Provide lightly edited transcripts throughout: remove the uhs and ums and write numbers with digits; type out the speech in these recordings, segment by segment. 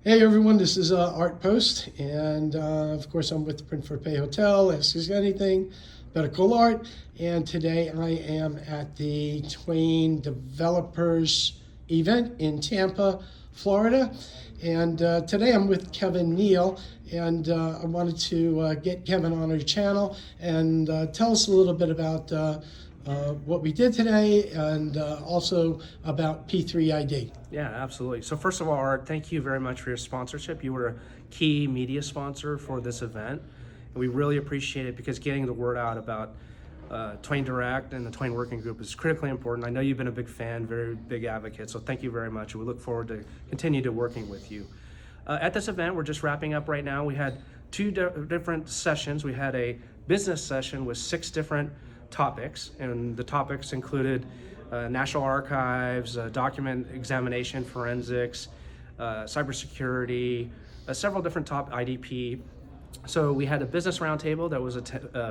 Hey everyone, this is Art Post, and of course I'm with the Print for Pay Hotel. Ask us anything, medical art, and today I am at the TWAIN Developers event in Tampa, Florida. And today I'm with Kevin Neal, and I wanted to get Kevin on our channel and tell us a little bit about what we did today, and also about P3ID. Yeah, absolutely. So first of all, Art, thank you very much for your sponsorship. You were a key media sponsor for this event, and we really appreciate it because getting the word out about TWAIN Direct and the TWAIN Working Group is critically important. I know you've been a big fan, very big advocate, so thank you very much. We look forward to continue to working with you. At this event, we're just wrapping up right now. We had two different sessions. We had a business session with 6 different topics, and the topics included National Archives, document examination, forensics, cybersecurity, several different top IDP. So we had a business roundtable that was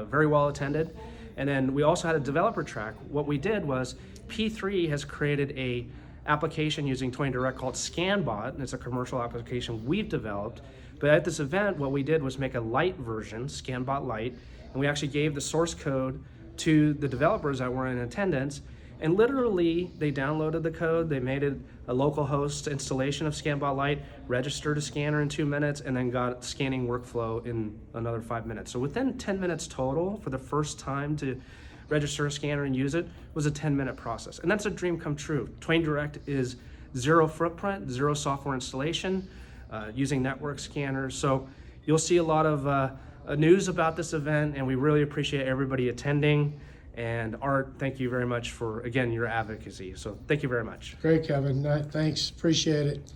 very well attended, and then we also had a developer track. What we did was P3 has created a application using TWAIN Direct called ScanBot, and it's a commercial application we've developed. But at this event, what we did was make a light version, ScanBot Lite, and we actually gave the source code to the developers that were in attendance, and literally they downloaded the code, they made it a local host installation of ScanBot Lite, registered a scanner in 2 minutes, and then got scanning workflow in another 5 minutes. So within 10 minutes total, for the first time to register a scanner and use it, was a 10-minute process. And that's a dream come true. TWAIN Direct is 0 footprint, 0 software installation, using network scanners. So you'll see a lot of news about this event, and we really appreciate everybody attending. And Art, thank you very much for, again, your advocacy. So thank you very much. Great, Kevin. Thanks. Appreciate it.